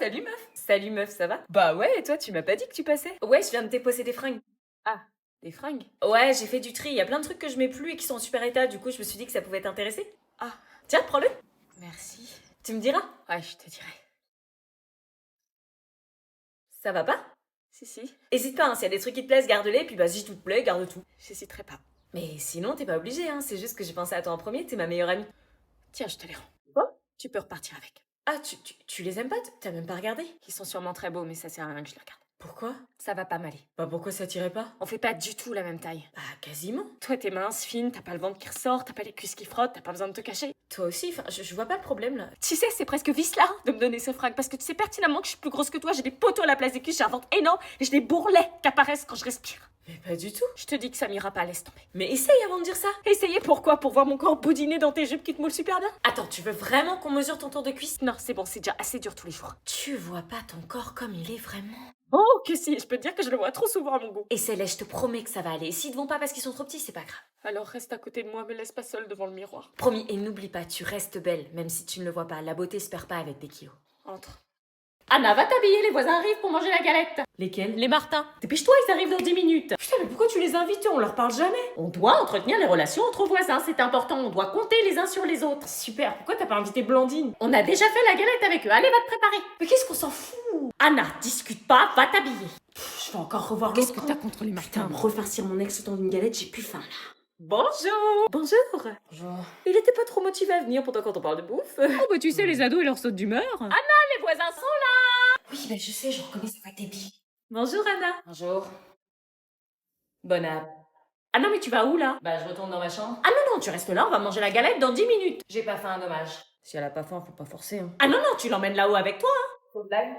salut meuf. Salut meuf, ça va? Bah ouais, et toi, tu m'as pas dit que tu passais? Ouais, je viens de déposer des fringues. Ah, des fringues? Ouais, j'ai fait du tri, il y a plein de trucs que je mets plus et qui sont en super état, du coup je me suis dit que ça pouvait t'intéresser. Ah, tiens, prends-le. Merci. Tu me diras? Ouais, je te dirai. Ça va pas? Si, si. Hésite pas, hein, s'il y a des trucs qui te plaisent, garde-les, puis bah si tout te plaît, garde tout. J'hésiterai pas. Mais sinon, t'es pas obligé, hein, c'est juste que j'ai pensé à toi en premier, t'es ma meilleure amie. Tiens, je te les rends. Quoi? Tu peux repartir avec. Ah, tu les aimes pas? T'as même pas regardé? Ils sont sûrement très beaux, mais ça sert à rien que je les regarde. Pourquoi? Ça va pas m'aller. Bah pourquoi ça t'irait pas? On fait pas du tout la même taille. Bah quasiment. Toi t'es mince, fine, t'as pas le ventre qui ressort, t'as pas les cuisses qui frottent, t'as pas besoin de te cacher. Toi aussi, enfin je vois pas le problème là. Tu sais, c'est presque vice là de me donner ce fringue parce que tu sais pertinemment que je suis plus grosse que toi, j'ai des poteaux à la place des cuisses, j'ai un ventre énorme et j'ai des bourrelets qui apparaissent quand je respire. Mais pas du tout. Je te dis que ça m'ira pas, laisse tomber. Mais essaye avant de dire ça. Essayer pourquoi? Pour voir mon corps boudiner dans tes jupes qui te moulent super bien? Attends, tu veux vraiment qu'on mesure ton tour de cuisse? Non, c'est bon, c'est déjà assez dur tous les jours. Tu vois pas ton corps comme il est vraiment? Oh, que si, je peux te dire que je le vois trop souvent à mon goût. Et Céleste, je te promets que ça va aller. Et s'ils te vont pas parce qu'ils sont trop petits, c'est pas grave. Alors reste à côté de moi, me laisse pas seule devant le miroir. Promis, et n'oublie pas, tu restes belle, même si tu ne le vois pas. La beauté se perd pas avec des kilos. Entre. Anna, va t'habiller, les voisins arrivent pour manger la galette. Lesquels? Les Martins. Dépêche-toi, ils arrivent dans 10 minutes. Putain, mais pourquoi tu les invites? On leur parle jamais. On doit entretenir les relations entre voisins, c'est important. On doit compter les uns sur les autres. Super, pourquoi t'as pas invité Blandine? On a déjà fait la galette avec eux, allez, va te préparer. Mais qu'est-ce qu'on s'en fout? Anna, discute pas, va t'habiller. Je vais encore revoir l'autre. Qu'est-ce que t'as contre les Martins? Putain, me refarcir mon ex dans une galette, j'ai plus faim là. Bonjour. Bonjour. Bonjour. Il était pas trop motivé à venir pourtant quand on parle de bouffe. Oh bah tu sais, les ados, ils leur sautent d'humeur. Anna, les voisins sont là. Oui, bah je sais, je reconnais sa voix débile. Bonjour Anna. Bonjour. Bonne app. Ah non, mais tu vas où là? Bah je retourne dans ma chambre. Ah non, non, tu restes là, on va manger la galette dans 10 minutes. J'ai pas faim, dommage. Si elle a pas faim, faut pas forcer. Hein. Ah non, non, tu l'emmènes là-haut avec toi. Hein. Faut blague.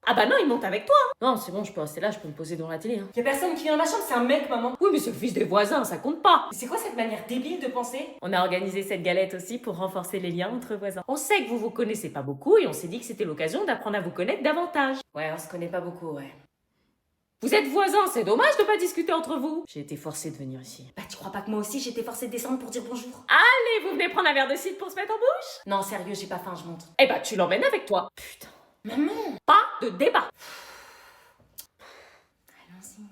Ah bah non, il monte avec toi. Hein. Non, c'est bon, je peux rester là, je peux me poser devant la télé. Hein. Y'a personne qui vient dans ma chambre, c'est un mec, maman. Oui, mais c'est le fils des voisins, ça compte pas. Mais c'est quoi cette manière débile de penser? On a organisé cette galette aussi pour renforcer les liens entre voisins. On sait que vous vous connaissez pas beaucoup et on s'est dit que c'était l'occasion d'apprendre à vous connaître davantage. Ouais, on se connaît pas beaucoup, ouais. Vous êtes voisins, c'est dommage de pas discuter entre vous. J'ai été forcée de venir ici. Bah tu crois pas que moi aussi j'ai été forcée de descendre pour dire bonjour? Allez, vous venez prendre un verre de cidre pour se mettre en bouche? Non, sérieux, j'ai pas faim, je monte. Eh bah tu l'emmènes avec toi. Putain. Maman. Pas de débat. Allons-y.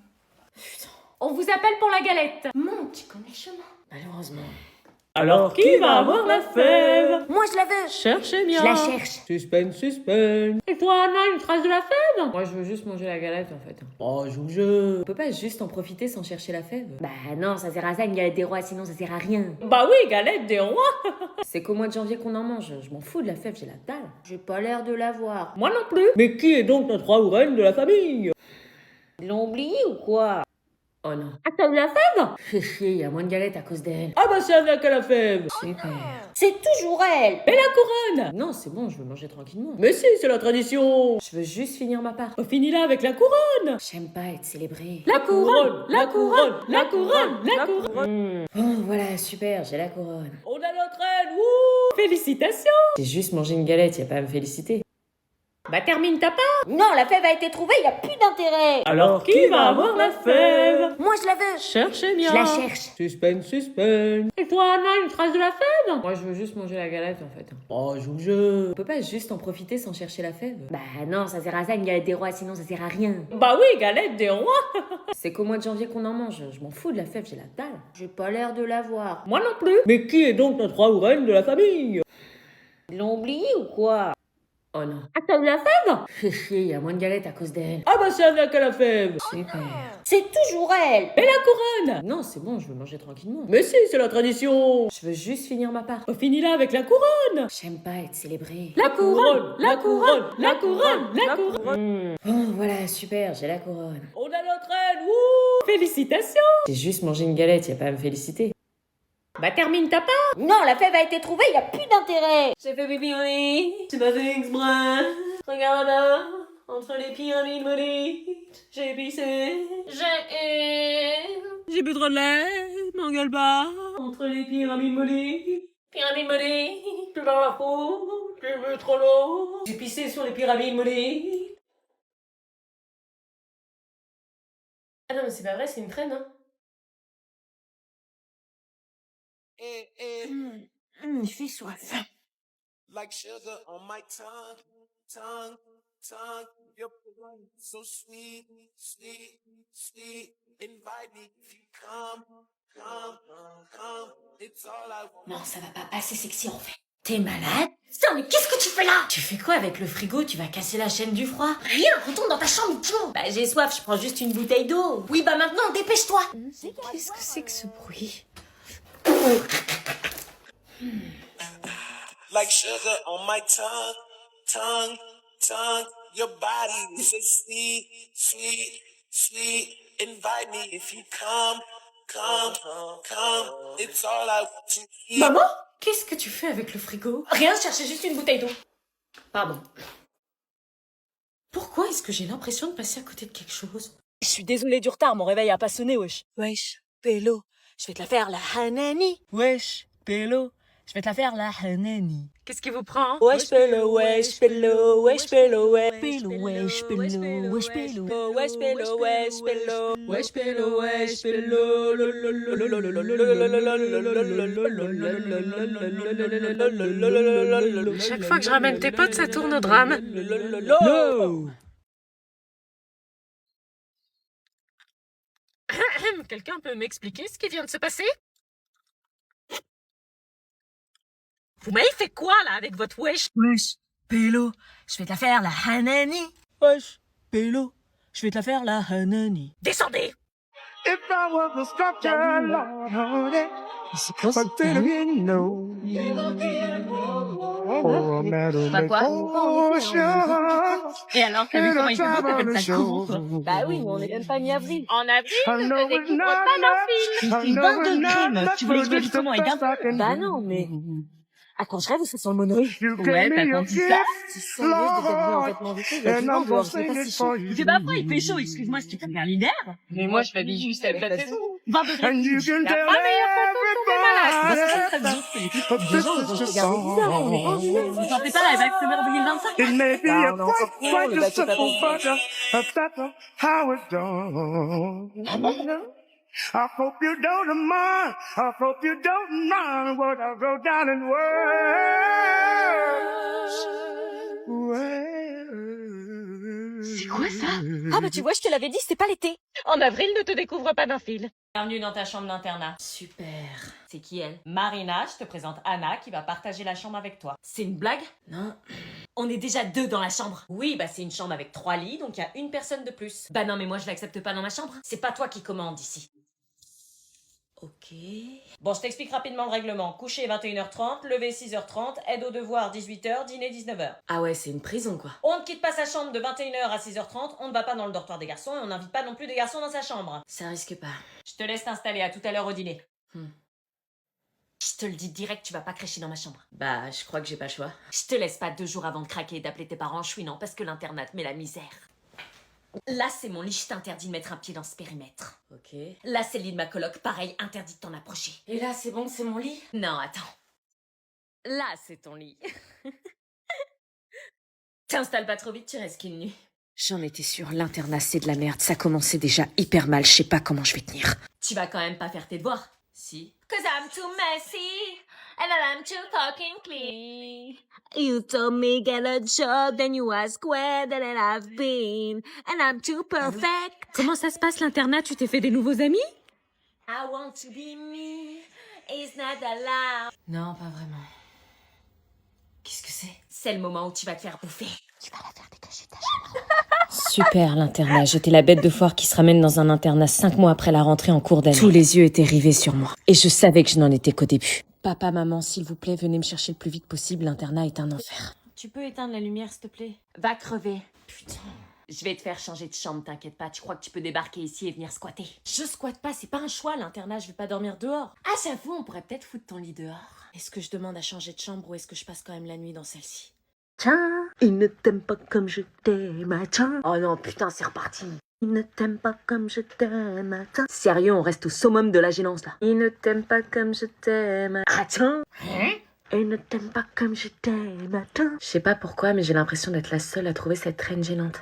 Putain. On vous appelle pour la galette. Monte, tu connais le chemin. Malheureusement. Alors qui va avoir la fève? Moi je la veux. Cherchez bien. Je la cherche. Suspense, suspense. Et toi, Anna, une trace de la fève? Moi, je veux juste manger la galette, en fait. Oh, joue le jeu. On peut pas juste en profiter sans chercher la fève? Bah non, ça sert à ça une galette des rois, sinon ça sert à rien. Bah oui, galette des rois. C'est qu'au mois de janvier qu'on en mange. Je m'en fous de la fève, j'ai la dalle. J'ai pas l'air de l'avoir. Moi non plus. Mais qui est donc notre roi ou reine de la famille? Ils l'ont oublié ou quoi? Oh non. Ah, t'as eu la fève? Fais chier, y a moins de galettes à cause d'elle. Ah bah c'est Anna qui a la fève. Super. C'est toujours elle. Et la couronne? Non, c'est bon, je veux manger tranquillement. Mais si, c'est la tradition. Je veux juste finir ma part. On finit là avec la couronne. J'aime pas être célébrée. La couronne, la couronne, la couronne, la couronne. Oh, voilà, super, j'ai la couronne. On a notre reine, wouh. Félicitations. J'ai juste mangé une galette, y a pas à me féliciter. Bah termine ta part. Non, la fève a été trouvée, y a plus d'intérêt. Alors qui va avoir la fève? Moi je la veux. Cherchez bien. Je la cherche. Suspense, suspense. Et toi, Anna, une trace de la fève? Moi, je veux juste manger la galette, en fait. Oh, joue le jeu. On peut pas juste en profiter sans chercher la fève? Bah non, ça sert à ça une galette des rois, sinon ça sert à rien. Bah oui, galette des rois. C'est qu'au mois de janvier qu'on en mange. Je m'en fous de la fève, j'ai la dalle. J'ai pas l'air de l'avoir. Moi non plus. Mais qui est donc notre roi ou reine de la famille? Ils l'ont oublié ou quoi? Oh non. Ah, t'as eu la fève? Fais chier, y a moins de galettes à cause d'elle. Ah bah c'est Anna qui a la fève. Super. C'est toujours elle. Et la couronne? Non, c'est bon, je veux manger tranquillement. Mais si, c'est la tradition. Je veux juste finir ma part. On finit là avec la couronne. J'aime pas être célébrée. La couronne, la couronne, la couronne, la couronne. Oh, voilà, super, j'ai la couronne. On a notre reine, wouh. Félicitations. J'ai juste mangé une galette, y a pas à me féliciter. Bah termine ta part. Non, la fève a été trouvée, y a plus d'intérêt. J'ai fait pipi au lit, j'ai pas fait exprès. Regarde là, entre les pyramides maudites, j'ai pissé. J'ai bu trop de lait, m'engueule pas. Entre les pyramides maudites, pyramides maudites, plus dans la peau, j'ai bu trop l'eau. J'ai pissé sur les pyramides maudites. Ah non mais c'est pas vrai, c'est une traîne hein. Je suis soif. Like sugar on my tongue. tongue, your blood so sweet, sweet, sweet. Invite me if you come, come. It's all I want. Non, ça va pas passer sexy en fait. T'es malade? Putain, mais qu'est-ce que tu fais là? Tu fais quoi avec le frigo? Tu vas casser la chaîne du froid? Rien, retourne dans ta chambre, Timo. Bah j'ai soif, je prends juste une bouteille d'eau. Oui, bah maintenant, dépêche-toi. Qu'est-ce que c'est que ce bruit? Like sugar on my tongue. Your body is so sweet, sweet, sweet. Invite me if you come. It's all I want to eat. Maman? Qu'est-ce que tu fais avec le frigo? Rien, je cherchais juste une bouteille d'eau. Pardon. Pourquoi est-ce que j'ai l'impression de passer à côté de quelque chose? Je suis désolée du retard, mon réveil a pas sonné, wesh. Wesh, Pélo, je vais te la faire la Hanani. Wesh, Pélo, je vais te la faire la Hanani. Qu'est-ce qui vous prend? Wesh, Pélo, wesh, Pélo, wesh, Pélo, wesh. Pélo, wesh, Pélo, wesh, Pélo. Wesh, Pélo, wesh, Pélo. Wesh, Pélo, wesh, Pélo. Chaque fois que je ramène tes potes, ça tourne au drame. No. Quelqu'un peut m'expliquer ce qui vient de se passer? Vous m'avez fait quoi là avec votre wesh? Wesh, Pélo, je vais te la faire la Hanani. Wesh, Pélo, je vais te la faire la Hanani. Descendez! If I was a sculpture, Lord, C'est quoi ça? but then again, no. Oh, Bah quoi? Et alors, t'as vu comment il fait beau, t'appelles ça court, quoi? Bah oui, mais on est même pas mi-avril. En avril, I know it's not pas enough. I Il know fait 22 it's degrés, not meuf. enough, Tu voulais but expliquer it's comment the il best I can Bah do. non, mais... Ah, quand je rêve, ça sent le monoï. You Ouais, gave t'as me your entendu ça? gift, Si sérieuse de t'habiller en vêtements d'été, il y a du and vent I'm dehors, gonna je vais sing pas it si for chaud. you. Il fait pas froid, il fait chaud, excuse-moi si tu préfères l'hiver. Mais moi, je m'habille juste avec la saison. 20 degrés. And you can tell everybody Des gens, ils vont te regarder bizarre, mais vous sentez pas la vague summer 2025? it may be Bah, a on est encore quite court, le a bateau pas simple passé. but that's how it's done. I hope you don't mind. I hope you don't mind what I wrote down in words. C'est quoi ça? Ah bah tu vois, je te l'avais dit, c'est pas l'été. en avril, ne te découvre pas d'un fil. Bienvenue dans ta chambre d'internat. Super. C'est qui elle? Marina, je te présente Anna qui va partager la chambre avec toi. C'est une blague? Non. On est déjà 2 dans la chambre. Oui, bah c'est une chambre avec 3 lits, donc il y a une personne de plus. Bah non, mais moi je l'accepte pas dans ma chambre. C'est pas toi qui commande ici. Ok. Bon, je t'explique rapidement le règlement. Coucher 21h30, lever 6h30, aide aux devoirs 18h, dîner 19h. Ah ouais, c'est une prison quoi. On ne quitte pas sa chambre de 21h à 6h30, on ne va pas dans le dortoir des garçons et on n'invite pas non plus des garçons dans sa chambre. Ça risque pas. Je te laisse t'installer, à tout à l'heure au dîner. Je te le dis direct, tu vas pas crécher dans ma chambre. Bah, je crois que j'ai pas le choix. Je te laisse pas 2 jours avant de craquer et d'appeler tes parents chouinant parce que l'internat te met la misère. Là, c'est mon lit, je t'interdis de mettre un pied dans ce périmètre. Ok. Là, c'est le lit de ma coloc, pareil, interdit de t'en approcher. Et là, c'est bon, c'est mon lit? Non, attends. Là, c'est ton lit. T'installes pas trop vite, tu restes qu'une nuit. J'en étais sûre, l'internat c'est de la merde, ça commençait déjà hyper mal, je sais pas comment je vais tenir. Tu vas quand même pas faire tes devoirs. Si. Cause I'm too messy, and I'm too fucking clean. You told me get a job, then you ask where that I've been, and I'm too perfect. Comment ça se passe l'internat? Tu t'es fait des nouveaux amis? I want to be me, it's not allowed. Non, pas vraiment. Qu'est-ce que c'est? C'est le moment où tu vas te faire bouffer. Super l'internat, j'étais la bête de foire qui se ramène dans un internat 5 mois après la rentrée en cours d'année. Tous les yeux étaient rivés sur moi. Et je savais que je n'en étais qu'au début. Papa, maman, s'il vous plaît, venez me chercher le plus vite possible, l'internat est un enfer. Tu peux éteindre la lumière, s'il te plaît? Va crever. Putain. Je vais te faire changer de chambre, t'inquiète pas. Tu crois que tu peux débarquer ici et venir squatter? Je squatte pas, c'est pas un choix, l'internat, je vais pas dormir dehors. Ah, j'avoue, on pourrait peut-être foutre ton lit dehors. Est-ce que je demande à changer de chambre ou est-ce que je passe quand même la nuit dans celle-ci? Tiens, il ne t'aime pas comme je t'aime, tiens. Oh non, putain, c'est reparti. Il ne t'aime pas comme je t'aime, tiens. Sérieux, on reste au summum de la gênance, là. Il ne t'aime pas comme je t'aime, tiens. Il ne t'aime pas comme je t'aime, tiens. Je sais pas pourquoi, mais j'ai l'impression d'être la seule à trouver cette traîne gênante.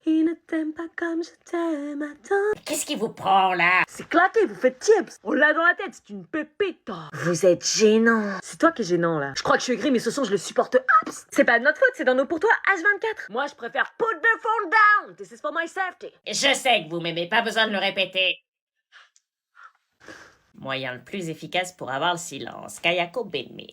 Il ne t'aime pas comme je t'aime, attends. Qu'est-ce qui vous prend là? C'est claqué, vous faites tips. On l'a dans la tête, c'est une pépite. Vous êtes gênant. C'est toi qui es gênant là. Je crois que je suis aigri, mais ce son je le supporte. Apps. C'est pas de notre faute, c'est dans nos pour toi H24. Moi je préfère put the phone down. This is for my safety. Je sais que vous m'aimez, pas besoin de le répéter. Moyen le plus efficace pour avoir le silence. Kayako Benme.